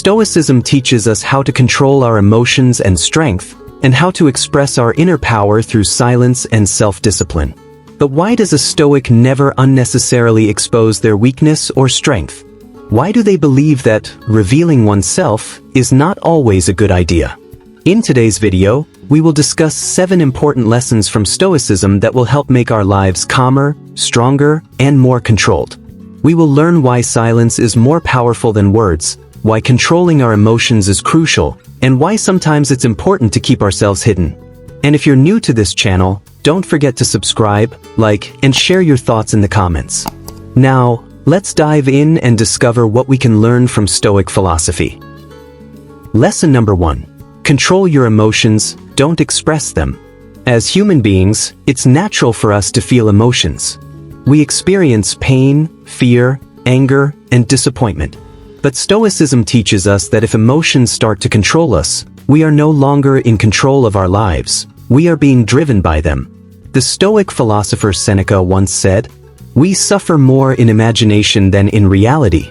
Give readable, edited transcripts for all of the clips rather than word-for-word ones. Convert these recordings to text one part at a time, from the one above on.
Stoicism teaches us how to control our emotions and strength, and how to express our inner power through silence and self-discipline. But why does a Stoic never unnecessarily expose their weakness or strength? Why do they believe that revealing oneself is not always a good idea? In today's video, we will discuss 7 important lessons from Stoicism that will help make our lives calmer, stronger, and more controlled. We will learn why silence is more powerful than words, why controlling our emotions is crucial, and why sometimes it's important to keep ourselves hidden. And if you're new to this channel, don't forget to subscribe, like, and share your thoughts in the comments. Now, let's dive in and discover what we can learn from Stoic philosophy. Lesson number 1. Control your emotions, don't express them. As human beings, it's natural for us to feel emotions. We experience pain, fear, anger, and disappointment. But Stoicism teaches us that if emotions start to control us, we are no longer in control of our lives. We are being driven by them. The Stoic philosopher Seneca once said, "We suffer more in imagination than in reality."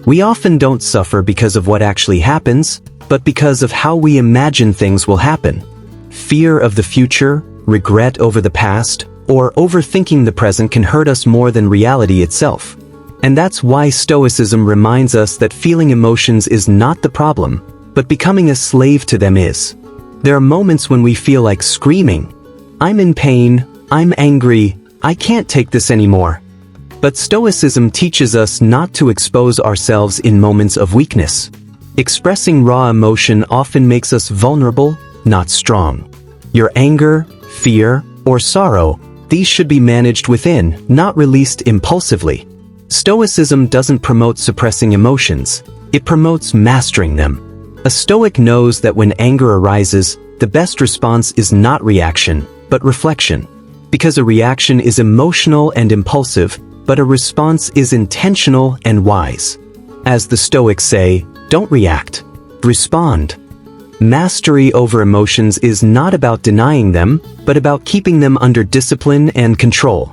We often don't suffer because of what actually happens, but because of how we imagine things will happen. Fear of the future, regret over the past, or overthinking the present can hurt us more than reality itself. And that's why Stoicism reminds us that feeling emotions is not the problem, but becoming a slave to them is. There are moments when we feel like screaming, "I'm in pain, I'm angry, I can't take this anymore." But Stoicism teaches us not to expose ourselves in moments of weakness. Expressing raw emotion often makes us vulnerable, not strong. Your anger, fear, or sorrow, these should be managed within, not released impulsively. Stoicism doesn't promote suppressing emotions, it promotes mastering them. A Stoic knows that when anger arises, the best response is not reaction, but reflection. Because a reaction is emotional and impulsive, but a response is intentional and wise. As the Stoics say, don't react, respond. Mastery over emotions is not about denying them, but about keeping them under discipline and control.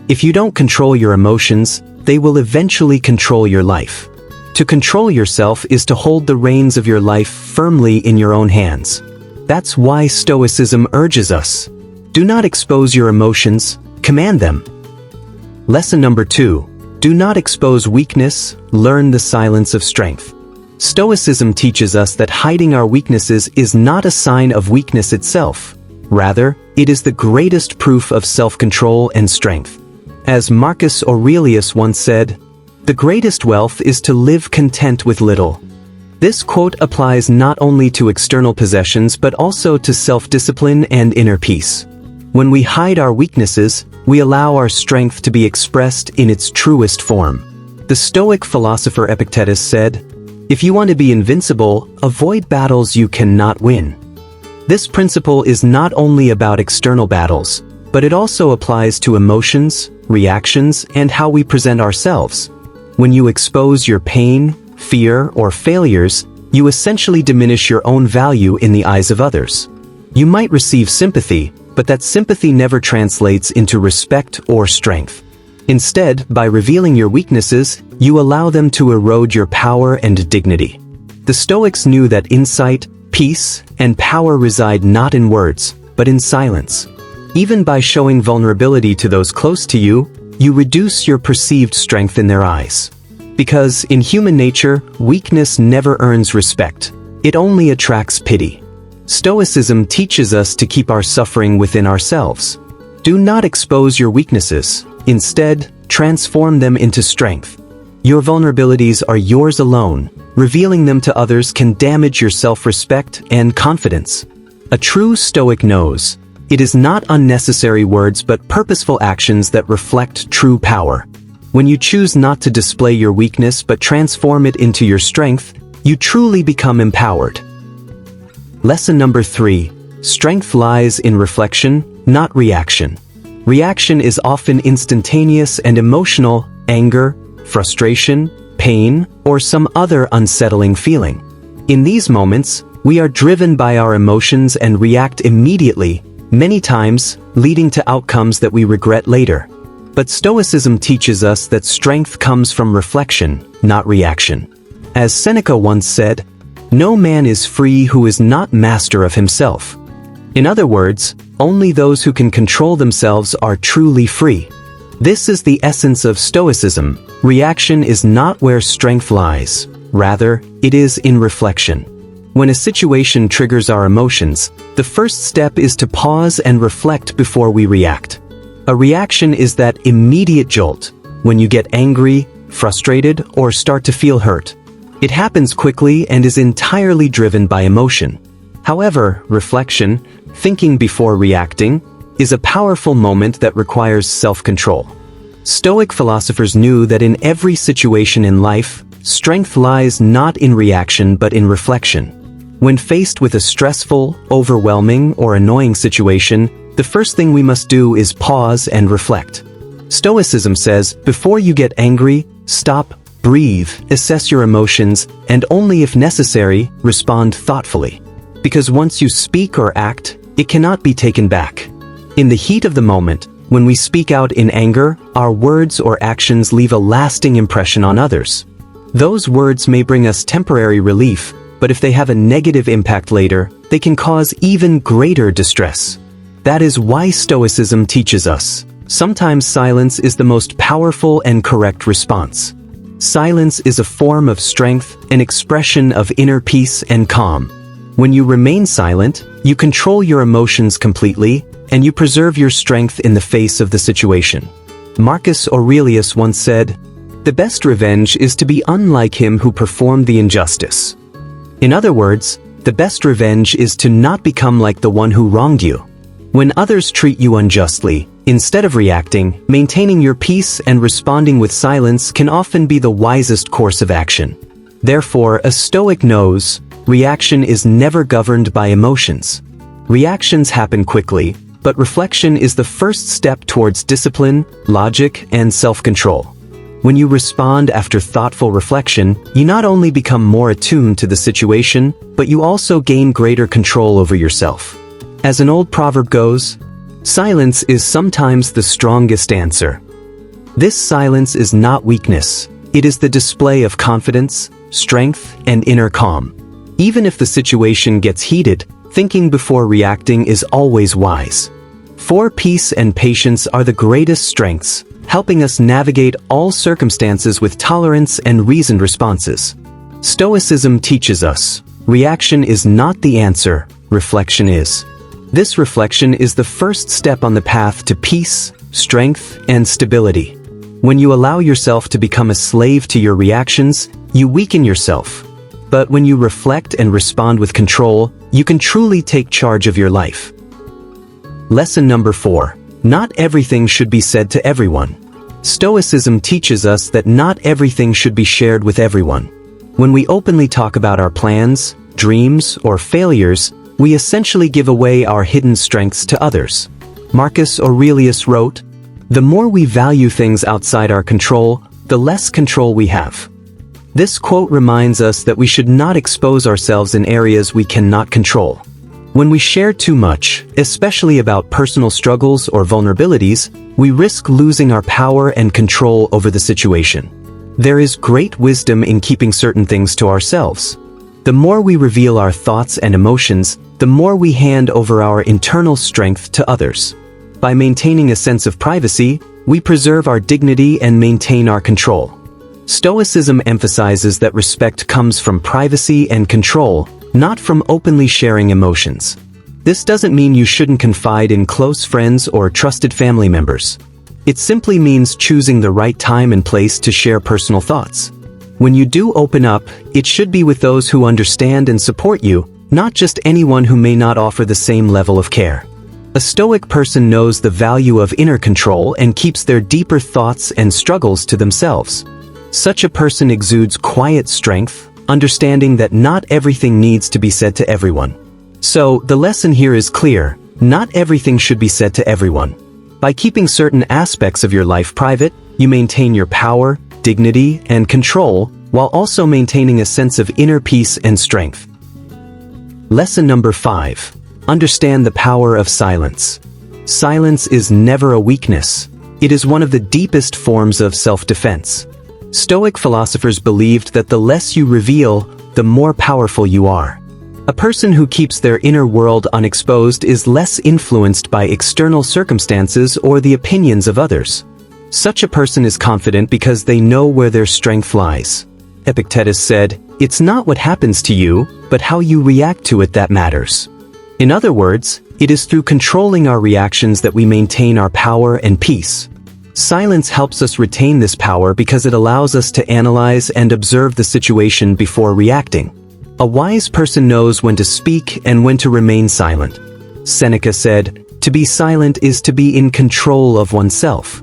If you don't control your emotions, they will eventually control your life. To control yourself is to hold the reins of your life firmly in your own hands. That's why Stoicism urges us. Do not expose your emotions, command them. Lesson number 2. Do not expose weakness, learn the silence of strength. Stoicism teaches us that hiding our weaknesses is not a sign of weakness itself. Rather, it is the greatest proof of self-control and strength. As Marcus Aurelius once said, "The greatest wealth is to live content with little." This quote applies not only to external possessions but also to self-discipline and inner peace. When we hide our weaknesses, we allow our strength to be expressed in its truest form. The Stoic philosopher Epictetus said, "If you want to be invincible, avoid battles you cannot win." This principle is not only about external battles, but it also applies to emotions, reactions, and how we present ourselves. When you expose your pain, fear, or failures, you essentially diminish your own value in the eyes of others. You might receive sympathy, but that sympathy never translates into respect or strength. Instead, by revealing your weaknesses, you allow them to erode your power and dignity. The Stoics knew that insight, peace, and power reside not in words, but in silence. Even by showing vulnerability to those close to you, you reduce your perceived strength in their eyes. Because in human nature, weakness never earns respect. It only attracts pity. Stoicism teaches us to keep our suffering within ourselves. Do not expose your weaknesses. Instead, transform them into strength. Your vulnerabilities are yours alone. Revealing them to others can damage your self-respect and confidence. A true Stoic knows, it is not unnecessary words but purposeful actions that reflect true power. When you choose not to display your weakness but transform it into your strength, you truly become empowered. Lesson number 3. Strength lies in reflection, not reaction. Reaction is often instantaneous and emotional, anger, frustration, pain, or some other unsettling feeling. In these moments, we are driven by our emotions and react immediately, many times leading to outcomes that we regret later. But Stoicism teaches us that strength comes from reflection, not reaction. As Seneca once said, No man is free who is not master of himself. In other words, only those who can control themselves are truly free. This is the essence of Stoicism. Reaction is not where strength lies. Rather, it is in reflection. When a situation triggers our emotions, the first step is to pause and reflect before we react. A reaction is that immediate jolt, when you get angry, frustrated, or start to feel hurt. It happens quickly and is entirely driven by emotion. However, reflection, thinking before reacting, is a powerful moment that requires self-control. Stoic philosophers knew that in every situation in life, strength lies not in reaction but in reflection. When faced with a stressful, overwhelming, or annoying situation, the first thing we must do is pause and reflect. Stoicism says, before you get angry, stop, breathe, assess your emotions, and only if necessary, respond thoughtfully. Because once you speak or act, it cannot be taken back. In the heat of the moment, when we speak out in anger, our words or actions leave a lasting impression on others. Those words may bring us temporary relief, but if they have a negative impact later, they can cause even greater distress. That is why Stoicism teaches us, sometimes silence is the most powerful and correct response. Silence is a form of strength, an expression of inner peace and calm. When you remain silent, you control your emotions completely, and you preserve your strength in the face of the situation. Marcus Aurelius once said, "The best revenge is to be unlike him who performed the injustice." In other words, the best revenge is to not become like the one who wronged you. When others treat you unjustly, instead of reacting, maintaining your peace and responding with silence can often be the wisest course of action. Therefore, a Stoic knows, reaction is never governed by emotions. Reactions happen quickly, but reflection is the first step towards discipline, logic, and self-control. When you respond after thoughtful reflection, you not only become more attuned to the situation, but you also gain greater control over yourself. As an old proverb goes, silence is sometimes the strongest answer. This silence is not weakness. It is the display of confidence, strength, and inner calm. Even if the situation gets heated, thinking before reacting is always wise. For peace and patience are the greatest strengths, helping us navigate all circumstances with tolerance and reasoned responses. Stoicism teaches us, reaction is not the answer, reflection is. This reflection is the first step on the path to peace, strength, and stability. When you allow yourself to become a slave to your reactions, you weaken yourself. But when you reflect and respond with control, you can truly take charge of your life. Lesson number 4. Not everything should be said to everyone. Stoicism teaches us that not everything should be shared with everyone. When we openly talk about our plans, dreams, or failures, we essentially give away our hidden strengths to others. Marcus Aurelius wrote, "The more we value things outside our control, the less control we have." This quote reminds us that we should not expose ourselves in areas we cannot control. When we share too much, especially about personal struggles or vulnerabilities, we risk losing our power and control over the situation. There is great wisdom in keeping certain things to ourselves. The more we reveal our thoughts and emotions, the more we hand over our internal strength to others. By maintaining a sense of privacy, we preserve our dignity and maintain our control. Stoicism emphasizes that respect comes from privacy and control, not from openly sharing emotions. This doesn't mean you shouldn't confide in close friends or trusted family members. It simply means choosing the right time and place to share personal thoughts. When you do open up, it should be with those who understand and support you, not just anyone who may not offer the same level of care. A Stoic person knows the value of inner control and keeps their deeper thoughts and struggles to themselves. Such a person exudes quiet strength, understanding that not everything needs to be said to everyone. So, the lesson here is clear, not everything should be said to everyone. By keeping certain aspects of your life private, you maintain your power, dignity, and control, while also maintaining a sense of inner peace and strength. Lesson number 5. Understand the power of silence. Silence is never a weakness. It is one of the deepest forms of self-defense. Stoic philosophers believed that the less you reveal, the more powerful you are. A person who keeps their inner world unexposed is less influenced by external circumstances or the opinions of others. Such a person is confident because they know where their strength lies. Epictetus said, "It's not what happens to you, but how you react to it that matters." In other words, it is through controlling our reactions that we maintain our power and peace. Silence helps us retain this power because it allows us to analyze and observe the situation before reacting. A wise person knows when to speak and when to remain silent. Seneca said, "To be silent is to be in control of oneself."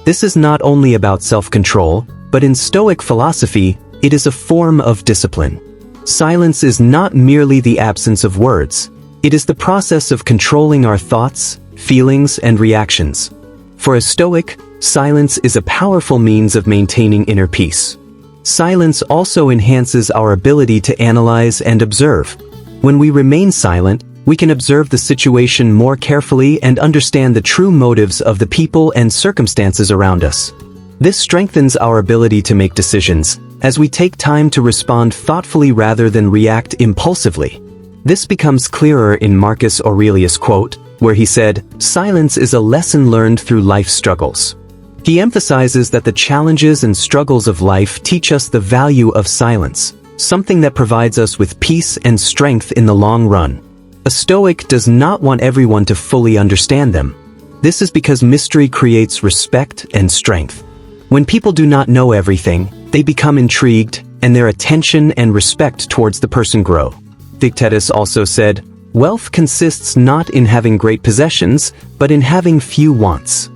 This is not only about self-control, but in Stoic philosophy, it is a form of discipline. Silence is not merely the absence of words. It is the process of controlling our thoughts, feelings, and reactions. For a Stoic, silence is a powerful means of maintaining inner peace. Silence also enhances our ability to analyze and observe. When we remain silent, we can observe the situation more carefully and understand the true motives of the people and circumstances around us. This strengthens our ability to make decisions, as we take time to respond thoughtfully rather than react impulsively. This becomes clearer in Marcus Aurelius' quote, where he said, "Silence is a lesson learned through life's struggles." He emphasizes that the challenges and struggles of life teach us the value of silence, something that provides us with peace and strength in the long run. A Stoic does not want everyone to fully understand them. This is because mystery creates respect and strength. When people do not know everything, they become intrigued, and their attention and respect towards the person grow. Epictetus also said, "Wealth consists not in having great possessions, but in having few wants."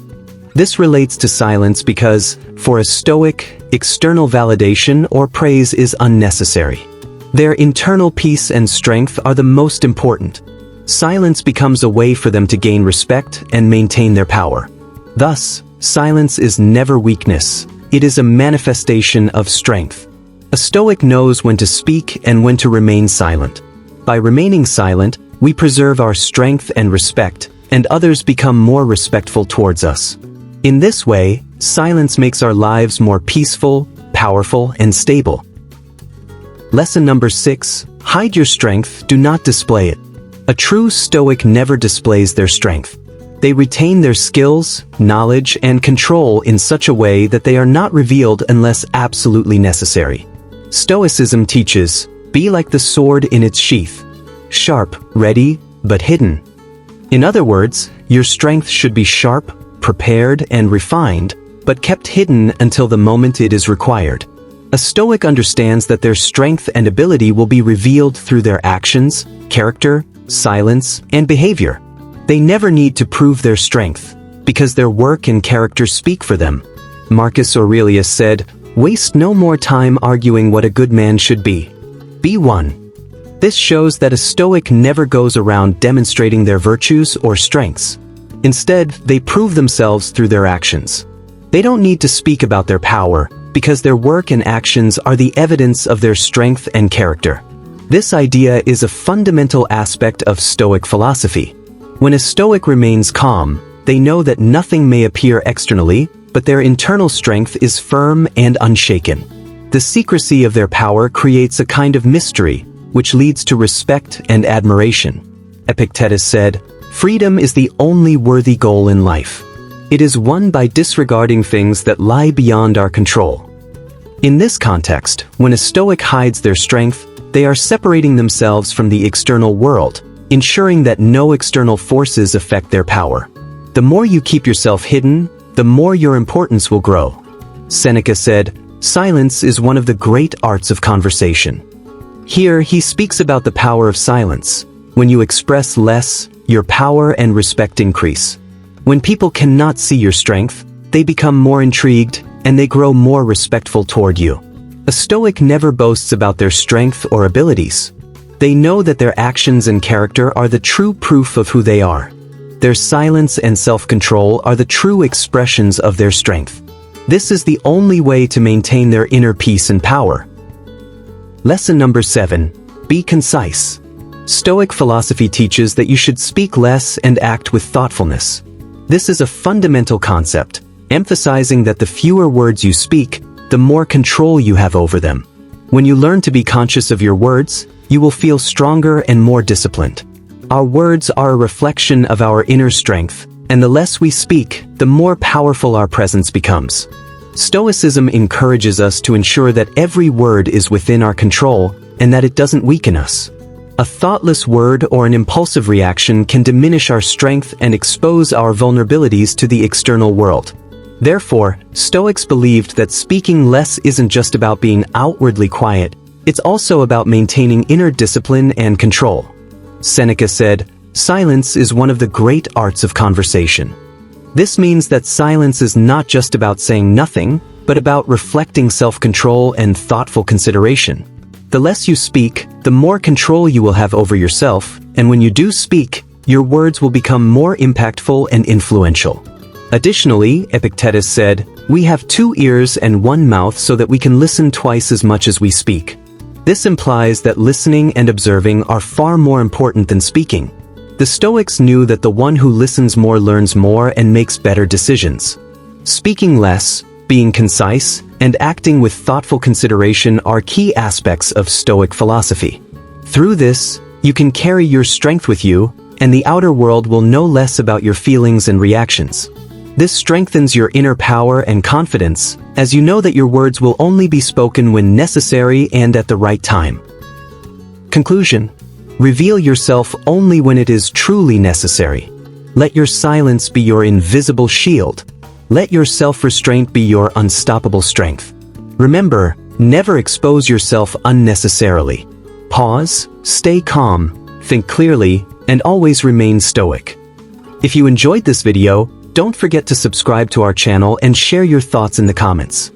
This relates to silence because, for a Stoic, external validation or praise is unnecessary. Their internal peace and strength are the most important. Silence becomes a way for them to gain respect and maintain their power. Thus, silence is never weakness. It is a manifestation of strength. A Stoic knows when to speak and when to remain silent. By remaining silent, we preserve our strength and respect, and others become more respectful towards us. In this way, silence makes our lives more peaceful, powerful, and stable. Lesson number 6, hide your strength, do not display it. A true Stoic never displays their strength. They retain their skills, knowledge, and control in such a way that they are not revealed unless absolutely necessary. Stoicism teaches, be like the sword in its sheath. Sharp, ready, but hidden. In other words, your strength should be sharp, prepared, and refined, but kept hidden until the moment it is required. A Stoic understands that their strength and ability will be revealed through their actions, character, silence, and behavior. They never need to prove their strength, because their work and character speak for them. Marcus Aurelius said, "Waste no more time arguing what a good man should be. Be one." This shows that a Stoic never goes around demonstrating their virtues or strengths. Instead, they prove themselves through their actions. They don't need to speak about their power, because their work and actions are the evidence of their strength and character. This idea is a fundamental aspect of Stoic philosophy. When a Stoic remains calm, they know that nothing may appear externally, but their internal strength is firm and unshaken. The secrecy of their power creates a kind of mystery, which leads to respect and admiration. Epictetus said, "Freedom is the only worthy goal in life. It is won by disregarding things that lie beyond our control." In this context, when a Stoic hides their strength, they are separating themselves from the external world, ensuring that no external forces affect their power. The more you keep yourself hidden, the more your importance will grow. Seneca said, "Silence is one of the great arts of conversation." Here, he speaks about the power of silence. When you express less, your power and respect increase. When people cannot see your strength, they become more intrigued, and they grow more respectful toward you. A Stoic never boasts about their strength or abilities. They know that their actions and character are the true proof of who they are. Their silence and self-control are the true expressions of their strength. This is the only way to maintain their inner peace and power. Lesson number 7. Be concise. Stoic philosophy teaches that you should speak less and act with thoughtfulness. This is a fundamental concept, emphasizing that the fewer words you speak, the more control you have over them. When you learn to be conscious of your words, you will feel stronger and more disciplined. Our words are a reflection of our inner strength, and the less we speak, the more powerful our presence becomes. Stoicism encourages us to ensure that every word is within our control and that it doesn't weaken us. A thoughtless word or an impulsive reaction can diminish our strength and expose our vulnerabilities to the external world. Therefore, Stoics believed that speaking less isn't just about being outwardly quiet, it's also about maintaining inner discipline and control. Seneca said, "Silence is one of the great arts of conversation." This means that silence is not just about saying nothing, but about reflecting self-control and thoughtful consideration. The less you speak, the more control you will have over yourself, and when you do speak, your words will become more impactful and influential. Additionally, Epictetus said, "We have 2 ears and 1 mouth so that we can listen twice as much as we speak." This implies that listening and observing are far more important than speaking. The Stoics knew that the one who listens more learns more and makes better decisions. Speaking less, being concise, and acting with thoughtful consideration are key aspects of Stoic philosophy. Through this, you can carry your strength with you, and the outer world will know less about your feelings and reactions. This strengthens your inner power and confidence, as you know that your words will only be spoken when necessary and at the right time. Conclusion: reveal yourself only when it is truly necessary. Let your silence be your invisible shield. Let your self-restraint be your unstoppable strength. Remember, never expose yourself unnecessarily. Pause, stay calm, think clearly, and always remain stoic. If you enjoyed this video, don't forget to subscribe to our channel and share your thoughts in the comments.